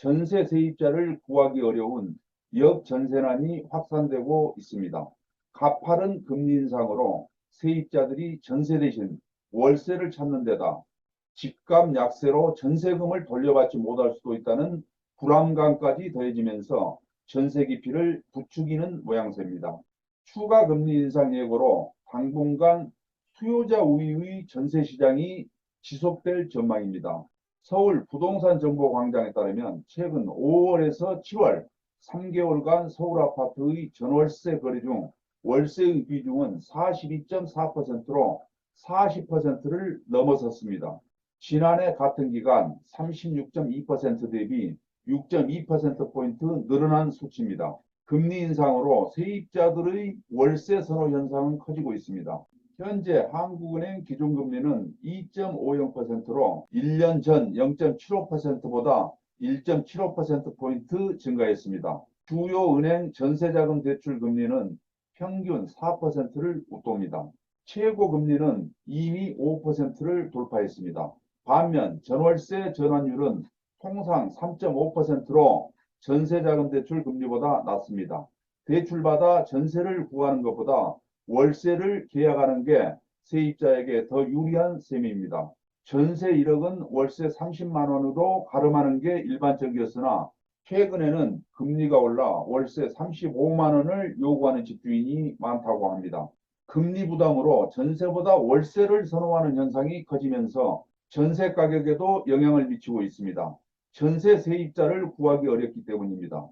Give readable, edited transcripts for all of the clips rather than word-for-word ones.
전세 세입자를 구하기 어려운 역전세난이 확산되고 있습니다. 가파른 금리 인상으로 세입자들이 전세 대신 월세를 찾는 데다 집값 약세로 전세금을 돌려받지 못할 수도 있다는 불안감까지 더해지면서 전세 기피를 부추기는 모양새입니다. 추가 금리 인상 예고로 당분간 수요자 우위의 전세 시장이 지속될 전망입니다. 서울 부동산정보광장에 따르면 최근 5월에서 7월 3개월간 서울 아파트의 전월세 거래 중 월세의 비중은 42.4%로 40%를 넘어섰습니다. 지난해 같은 기간 36.2% 대비 6.2%포인트 늘어난 수치입니다. 금리 인상으로 세입자들의 월세 선호 현상은 커지고 있습니다. 현재 한국은행 기준금리는 2.50%로 1년 전 0.75%보다 1.75%포인트 증가했습니다. 주요 은행 전세자금 대출 금리는 평균 4%를 웃돕니다. 최고 금리는 이미 5%를 돌파했습니다. 반면 전월세 전환율은 통상 3.5%로 전세자금 대출 금리보다 낮습니다. 대출받아 전세를 구하는 것보다 월세를 계약하는 게 세입자에게 더 유리한 셈입니다. 전세 1억은 월세 30만 원으로 가름하는 게 일반적이었으나 최근에는 금리가 올라 월세 35만 원을 요구하는 집주인이 많다고 합니다. 금리 부담으로 전세보다 월세를 선호하는 현상이 커지면서 전세 가격에도 영향을 미치고 있습니다. 전세 세입자를 구하기 어렵기 때문입니다.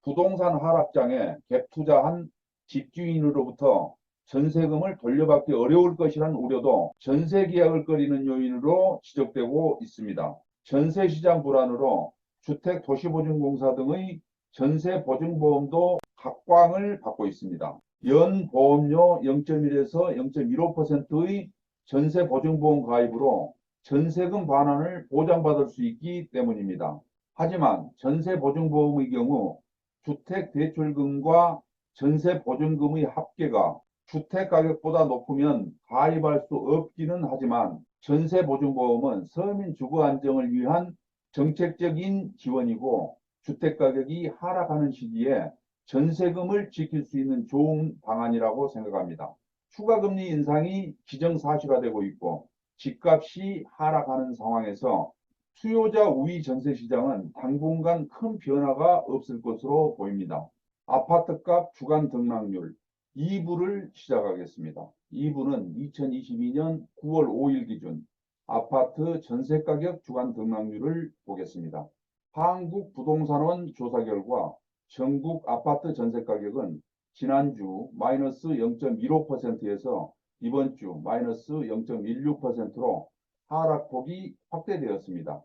부동산 하락장에 갭 투자한 집주인으로부터 전세금을 돌려받기 어려울 것이라는 우려도 전세 계약을 꺼리는 요인으로 지적되고 있습니다. 전세시장 불안으로 주택도시보증공사 등의 전세보증보험도 각광을 받고 있습니다. 연보험료 0.1에서 0.15%의 전세보증보험 가입으로 전세금 반환을 보장받을 수 있기 때문입니다. 하지만 전세보증보험의 경우 주택대출금과 전세보증금의 합계가 주택가격보다 높으면 가입할 수 없기는 하지만 전세보증보험은 서민 주거 안정을 위한 정책적인 지원이고 주택가격이 하락하는 시기에 전세금을 지킬 수 있는 좋은 방안이라고 생각합니다. 추가금리 인상이 기정사실화되고 있고 집값이 하락하는 상황에서 수요자 우위 전세 시장은 당분간 큰 변화가 없을 것으로 보입니다. 아파트값 주간 등락률 2부를 시작하겠습니다. 2부는 2022년 9월 5일 기준 아파트 전세가격 주간 등락률을 보겠습니다. 한국부동산원 조사 결과 전국 아파트 전세가격은 지난주 마이너스 0.15%에서 이번 주 마이너스 0.16%로 하락폭이 확대되었습니다.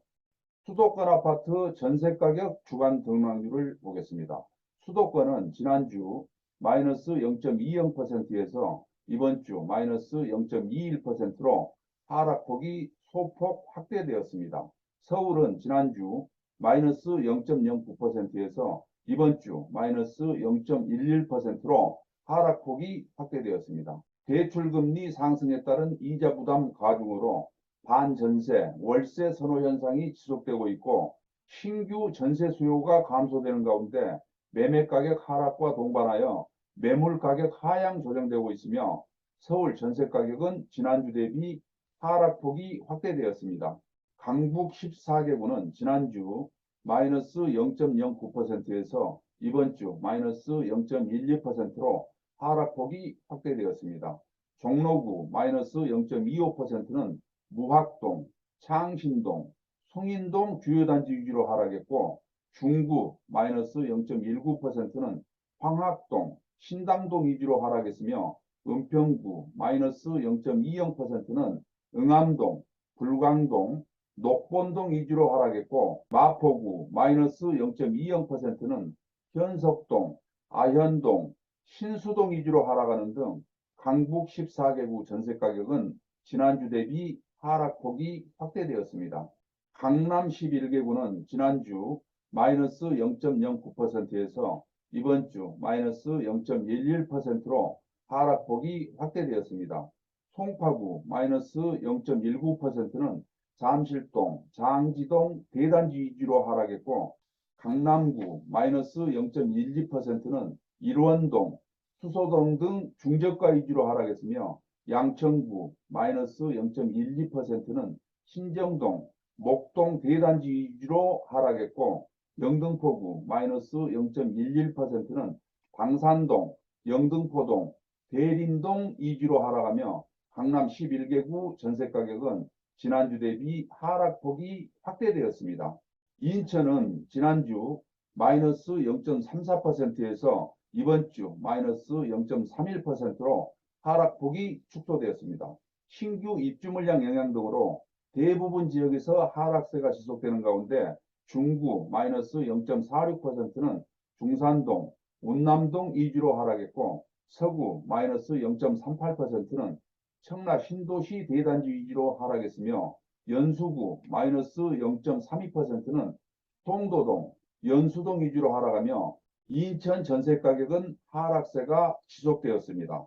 수도권 아파트 전세가격 주간 등락률을 보겠습니다. 수도권은 지난주 마이너스 0.20%에서 이번 주 마이너스 0.21%로 하락폭이 소폭 확대되었습니다. 서울은 지난주 마이너스 0.09%에서 이번 주 마이너스 0.11%로 하락폭이 확대되었습니다. 대출금리 상승에 따른 이자 부담 가중으로 반전세, 월세 선호 현상이 지속되고 있고 신규 전세 수요가 감소되는 가운데 매매가격 하락과 동반하여 매물가격 하향 조정되고 있으며 서울 전세가격은 지난주 대비 하락폭이 확대되었습니다. 강북 14개구는 지난주 마이너스 0.09%에서 이번 주 마이너스 0.12%로 하락폭이 확대되었습니다. 종로구 마이너스 0.25%는 무학동, 창신동, 송인동 주요 단지 위주로 하락했고 중구 마이너스 0.19%는 황학동, 신당동 위주로 하락했으며 은평구 마이너스 0.20%는 응암동, 불광동, 녹본동 위주로 하락했고 마포구 마이너스 0.20%는 현석동, 아현동, 신수동 위주로 하락하는 등 강북 14개구 전세가격은 지난주 대비 하락폭이 확대되었습니다. 강남 11개구는 지난주 마이너스 0.09%에서 이번 주 마이너스 0.11%로 하락폭이 확대되었습니다. 송파구 마이너스 0.19%는 잠실동, 장지동 대단지 위주로 하락했고 강남구 마이너스 0.12%는 일원동, 수소동 등 중저가 위주로 하락했으며 양천구 마이너스 0.12%는 신정동, 목동 대단지 위주로 하락했고 영등포구 마이너스 0.11%는 방산동, 영등포동, 대림동 위주로 하락하며 강남 11개구 전세가격은 지난주 대비 하락폭이 확대되었습니다. 인천은 지난주 마이너스 0.34%에서 이번 주 마이너스 0.31%로 하락폭이 축소되었습니다. 신규 입주 물량 영향 등으로 대부분 지역에서 하락세가 지속되는 가운데 중구 마이너스 0.46%는 중산동, 운남동 위주로 하락했고 서구 마이너스 0.38%는 청라 신도시 대단지 위주로 하락했으며 연수구 마이너스 0.32%는 동도동, 연수동 위주로 하락하며 인천 전세가격은 하락세가 지속되었습니다.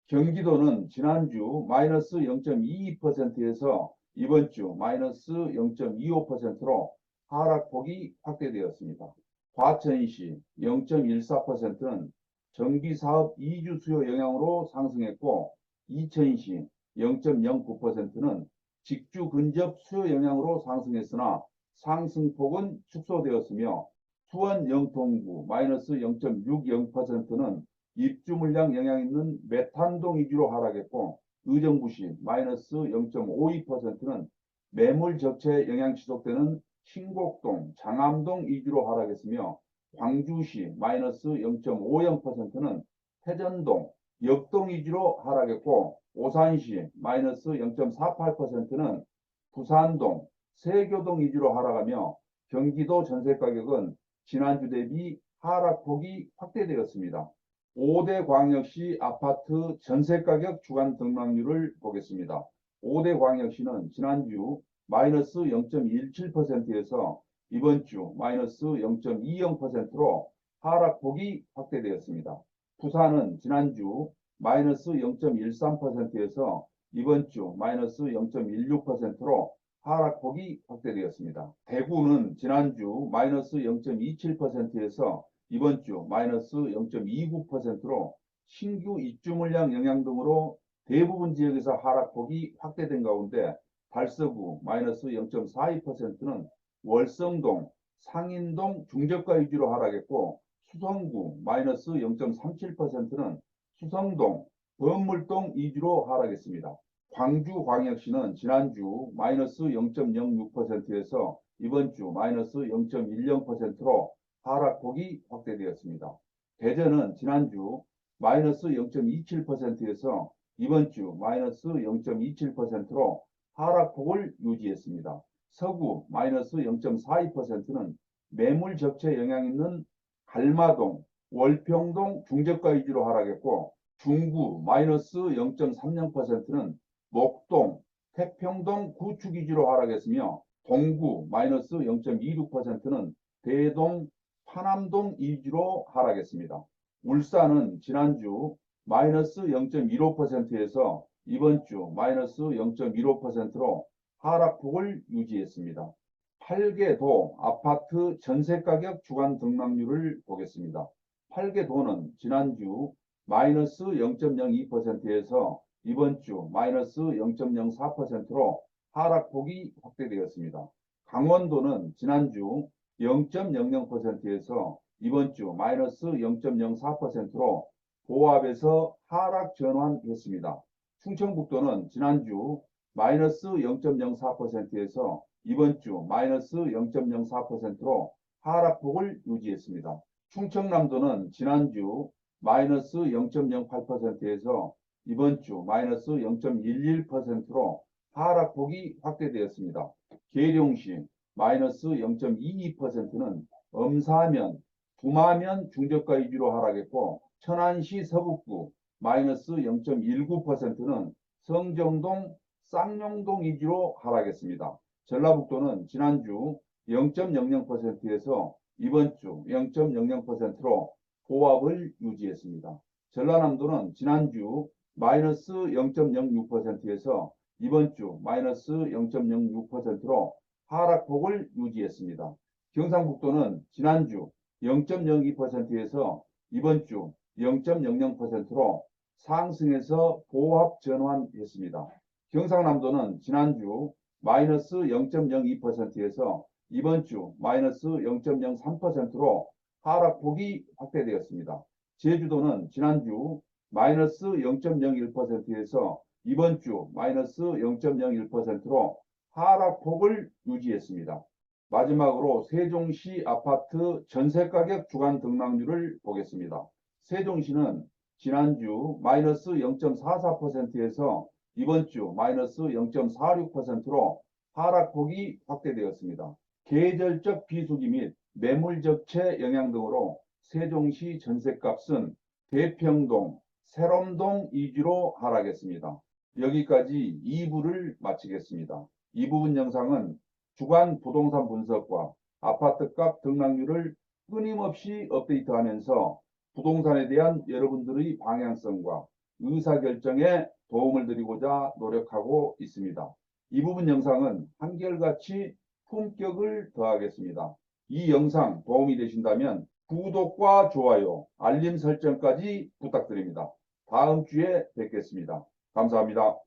경기도는 지난주 마이너스 0.22%에서 이번 주 마이너스 0.25%로 하락폭이 확대되었습니다. 과천시 0.14%는 정비사업 이주 수요 영향으로 상승했고 이천시 0.09%는 직주 근접 수요 영향으로 상승했으나 상승폭은 축소되었으며 수원 영통구 마이너스 0.60%는 입주 물량 영향 있는 메탄동 위주로 하락했고 의정부시 마이너스 0.52%는 매물 적체 영향 지속되는 신곡동, 장암동 위주로 하락했으며 광주시 마이너스 0.50%는 태전동, 역동 위주로 하락했고 오산시 마이너스 0.48%는 부산동, 세교동 위주로 하락하며 경기도 전세가격은 지난주 대비 하락폭이 확대되었습니다. 5대 광역시 아파트 전세가격 주간 등락률을 보겠습니다. 5대 광역시는 지난주 마이너스 0.17%에서 이번 주 마이너스 0.20%로 하락폭이 확대되었습니다. 부산은 지난주 마이너스 0.13%에서 이번 주 마이너스 0.16%로 하락폭이 확대되었습니다. 대구는 지난주 마이너스 0.27%에서 이번 주 마이너스 0.29%로 신규 입주 물량 영향 등으로 대부분 지역에서 하락폭이 확대된 가운데 달서구 마이너스 0.42%는 월성동, 상인동 중저가 위주로 하락했고 수성구 마이너스 0.37%는 수성동, 범물동 위주로 하락했습니다. 광주광역시는 지난주 마이너스 0.06%에서 이번 주 마이너스 0.10%로 하락폭이 확대되었습니다. 대전은 지난주 마이너스 0.27%에서 이번 주 마이너스 0.27%로 하락폭을 유지했습니다. 서구 마이너스 0.42%는 매물 적체 영향 있는 갈마동, 월평동 중저가 위주로 하락했고 중구 마이너스 0.30%는 목동, 태평동 구축 위주로 하락했으며 동구 마이너스 0.26%는 대동, 파남동 위주로 하락했습니다. 울산은 지난주 마이너스 0.15%에서 이번 주 마이너스 0.15%로 하락폭을 유지했습니다. 8개도 아파트 전세가격 주간 등락률을 보겠습니다. 8개도는 지난주 마이너스 0.02%에서 이번 주 마이너스 0.04%로 하락폭이 확대되었습니다. 강원도는 지난주 0.00%에서 이번 주 마이너스 0.04%로 보합에서 하락 전환했습니다. 충청북도는 지난주 마이너스 0.04%에서 이번 주 마이너스 0.04%로 하락폭을 유지했습니다. 충청남도는 지난주 마이너스 0.08%에서 이번 주 마이너스 0.11%로 하락폭이 확대되었습니다. 계룡시 마이너스 0.22%는 엄사면, 부마면 중저가 위주로 하락했고 천안시 서북구 마이너스 0.19%는 성정동, 쌍용동 위주로 하락했습니다. 전라북도는 지난주 0.00%에서 이번 주 0.00%로 보합을 유지했습니다. 전라남도는 지난주 마이너스 0.06%에서 이번 주 마이너스 0.06%로 하락폭을 유지했습니다. 경상북도는 지난주 0.02%에서 이번 주 0.00%로 상승해서 보합 전환했습니다. 경상남도는 지난주 마이너스 0.02%에서 이번 주 마이너스 0.03%로 하락폭이 확대되었습니다. 제주도는 지난주 마이너스 0.01%에서 이번 주 마이너스 0.01%로 하락폭을 유지했습니다. 마지막으로 세종시 아파트 전세가격 주간 등락률을 보겠습니다. 세종시는 지난주 마이너스 0.44%에서 이번 주 마이너스 0.46%로 하락폭이 확대되었습니다. 계절적 비수기 및 매물 적체 영향 등으로 세종시 전세값은 대평동, 세롬동 위주로 하락했습니다. 여기까지 2부를 마치겠습니다. 이 부분 영상은 주간 부동산 분석과 아파트값 등락률을 끊임없이 업데이트하면서 부동산에 대한 여러분들의 방향성과 의사결정에 도움을 드리고자 노력하고 있습니다. 이 부분 영상은 한결같이 품격을 더하겠습니다. 이 영상 도움이 되신다면 구독과 좋아요, 알림 설정까지 부탁드립니다. 다음 주에 뵙겠습니다. 감사합니다.